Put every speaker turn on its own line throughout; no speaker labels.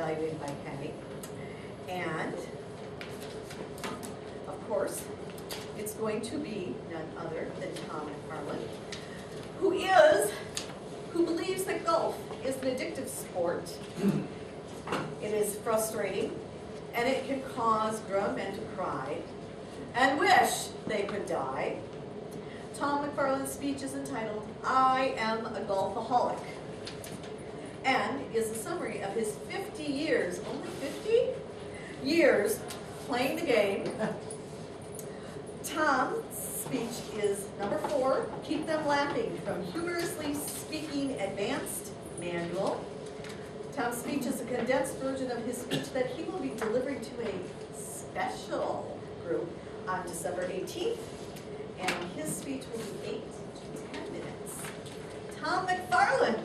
highlighted by Penny. And, of course, it's going to be none other than Tom McFarlin, who believes that golf is an addictive sport. It is frustrating, and it can cause grown men to cry and wish they could die. Tom McFarlin's speech is entitled, "I Am a Golfaholic," and is a summary of his 50 years, only 50 years, playing the game. Tom's speech is number 4, Keep Them Laughing, from Humorously Speaking Advanced Manual. Tom's speech is a condensed version of his speech that he will be delivering to a special group on December 18th. And his speech will be 8 to 10 minutes. Tom McFarlin.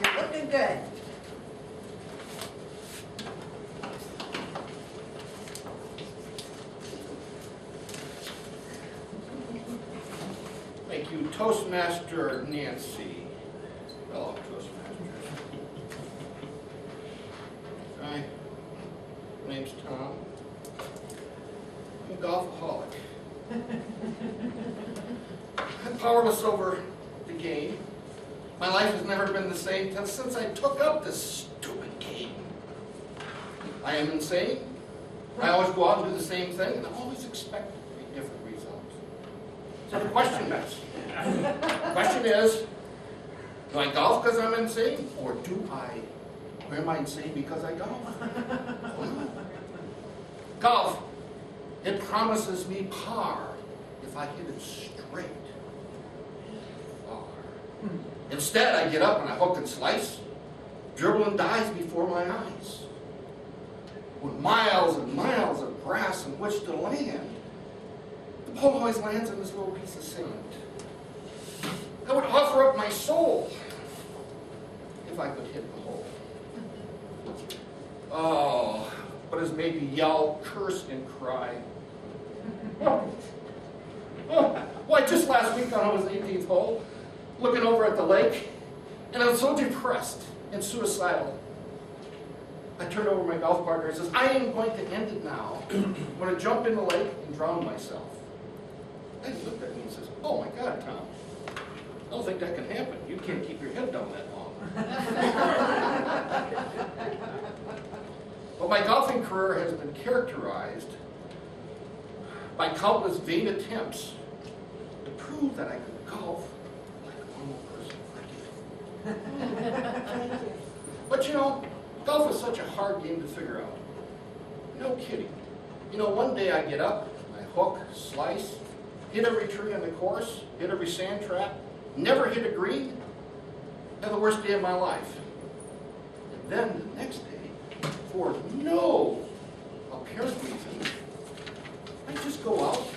You're looking good.
Thank you, Toastmaster Nancy. Hello, Toastmasters. Hi, my name's Tom. I'm a golfaholic. I'm powerless over the game. My life has never been the same since I took up this stupid game. I am insane. I always go out and do the same thing, and I always expect a different result. So the question is, do I golf because I'm insane, or am I insane because I golf? Golf, it promises me par if I hit it straight. Far. Instead, I get up and I hook and slice, dribble and dives before my eyes. With miles and miles of grass in which to land, the ball always lands on this little piece of sand. I would offer up my soul if I could hit the hole. Oh, but has made me yell, curse, and cry. Why, just last week on his 18th hole, looking over at the lake, and I was so depressed and suicidal. I turned over to my golf partner and says, I am going to end it now. I'm going to jump in the lake and drown myself. And he looked at me and says, oh my God, Tom, I don't think that can happen. You can't keep your head down that long. But my golfing career has been characterized by countless vain attempts to prove that I could golf like a normal person. Thank you. But you know, golf is such a hard game to figure out. No kidding. You know, one day I get up, I hook, slice, hit every tree on the course, hit every sand trap, never hit a green, have the worst day of my life. And then the next day, for no apparent reason, I just go out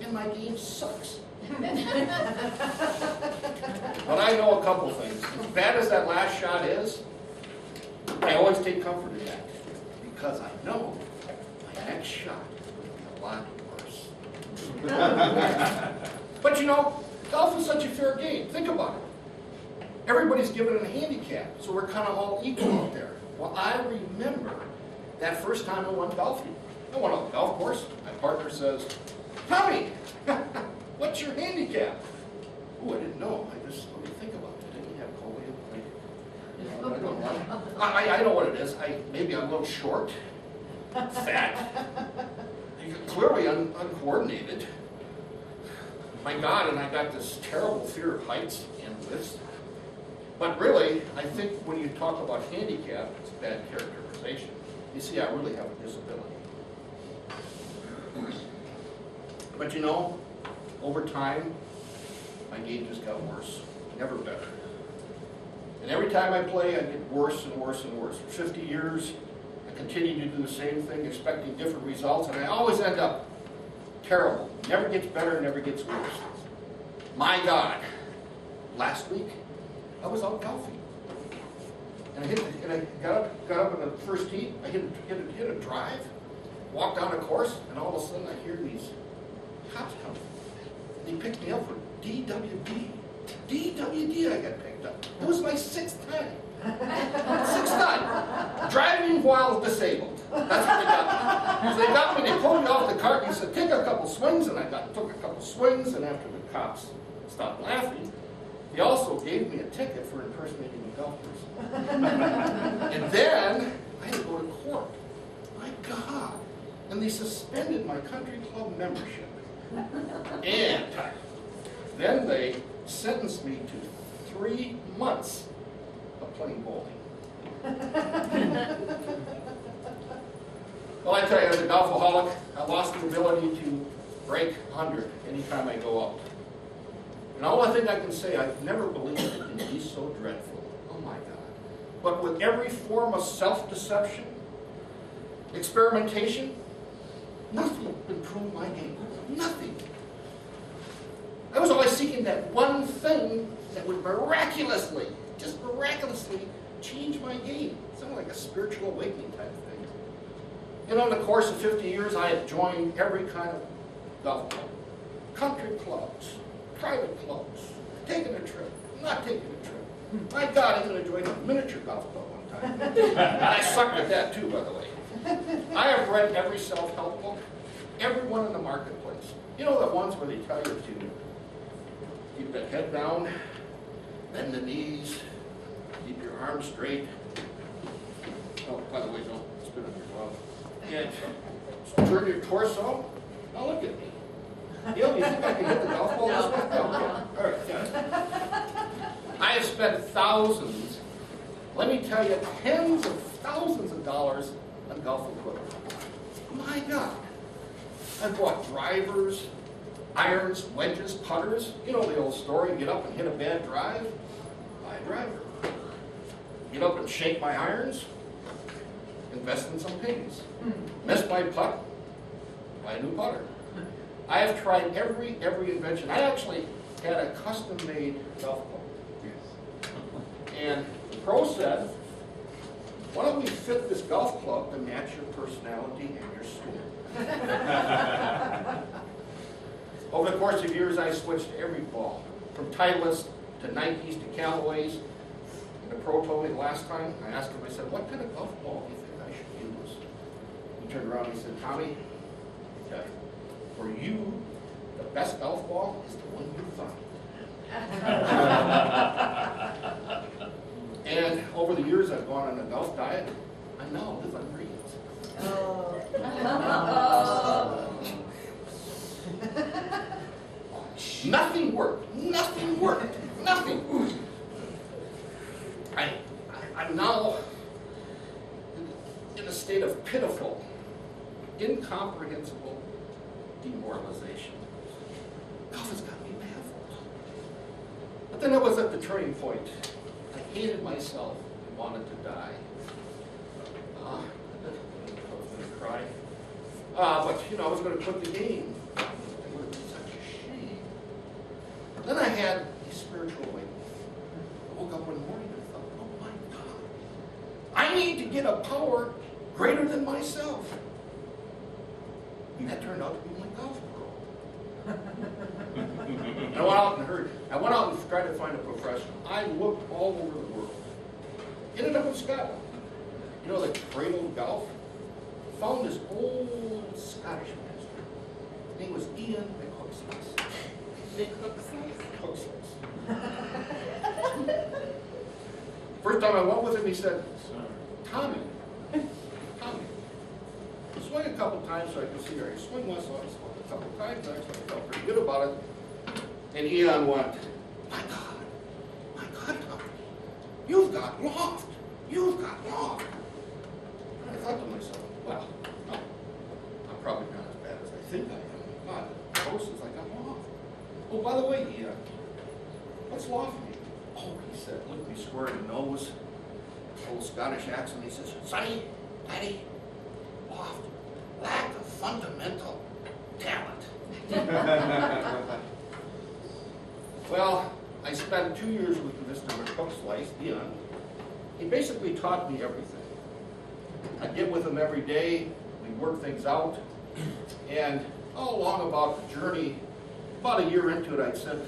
and my game sucks. But I know a couple things. As bad as that last shot is, I always take comfort in that because I know my next shot will be a lot worse. But you know, golf is such a fair game. Think about it. Everybody's given it a handicap, so we're kind of all equal out there. Well, I remember that first time I went golfing. I went on the golf course. My partner says, Tommy, what's your handicap? Oh, I didn't know. Let me think about that. Didn't have COVID. I don't know. I know what it is. Maybe I'm a little short, fat, clearly uncoordinated. My God, and I got this terrible fear of heights and widths. But really, I think when you talk about handicap, it's bad characterization. You see, I really have a disability. But you know, over time, my game just got worse, never better. And every time I play, I get worse and worse and worse. For 50 years, I continue to do the same thing, expecting different results, and I always end up terrible. Never gets better, never gets worse. My God, last week, I was out golfing. And I got up in the first tee, I hit a drive, walked down the course, and all of a sudden I hear these cops coming. And they picked me up for DWD. DWD I got picked up. It was my 6th time. 6th time. Driving while disabled. That's what they got me. So they got me, they pulled me off the cart and said, take a couple swings, and I took a couple swings, and after the cops stopped laughing, he also gave me a ticket for impersonating a golf person. And then I had to go to court. My God. And they suspended my country club membership. And then they sentenced me to 3 months of playing bowling. Well, I tell you, as a golfaholic, I lost the ability to break 100 anytime I go out. And all I think I can say, I've never believed it can be so dreadful. Oh my God. But with every form of self-deception, experimentation, nothing improved my game. Nothing. I was always seeking that one thing that would miraculously, just miraculously, change my game. Something like a spiritual awakening type of thing. And on the course of 50 years, I have joined every kind of golf club. Country clubs, private clubs, taking a trip, not taking a trip. My God, I even joined a miniature golf club one time. And I sucked at that too, by the way. I have read every self-help book, every one in the marketplace. You know the ones where they tell you to keep the head down, bend the knees, keep your arms straight. Oh, by the way, don't spit on your glove. And turn your torso. Now look at me. Neil, you think I can hit the golf ball this way? No, all right, yeah. I have spent thousands, let me tell you, tens of thousands of dollars on golf equipment. My God. I've bought drivers, irons, wedges, putters. You know the old story, get up and hit a bad drive, buy a driver. Get up and shake my irons, invest in some pins. Miss my putt, buy a new putter. I have tried every invention. I actually had a custom-made golf ball. And the pro said, why don't we fit this golf club to match your personality and your swing? Over the course of years, I switched every ball, from Titleist to Nikes to Callaways. And the pro told me the last time, I asked him, I said, what kind of golf ball do you think I should use? He turned around and he said, Tommy, okay, for you, the best golf ball is the one you find. And over the years, I've gone on a golf diet. I now live on greens. Nothing worked. Nothing worked. Nothing. I'm now in a state of pitiful, incomprehensible demoralization. Golf has got me baffled. But then I was at the turning point. I hated myself and wanted to die. I was going to cry. But, you know, I was going to quit the game. It would be such a shame. Then I had a spiritual awakening. I woke up one morning and thought, oh my God, I need to get a power greater than myself. And that turned out to be my golf pro. I went out and tried to find a profession. I looked all over the world. Ended up in Scotland. You know the cradle of golf? Found this old Scottish master. His name was Ian McCooksless. First time I went with him, he said, Tommy, swing a couple times so I can see her. He swing once, so I swung a couple times, I felt pretty good about it. And Ian went, my God, Tommy, you've got loft. You've got loft. And I thought to myself, well, no, I'm probably not as bad as I think I am. But close as I got loft. Oh, by the way, Ian, what's loft mean? Oh, he said, looked me square in the nose, old Scottish accent. He says, Sonny, Daddy, loft, lack of fundamental talent. Well, I spent 2 years with Mr. McCooksless, Ian. He basically taught me everything. I get with him every day, we work things out, and all along about the journey about a year into it, I said,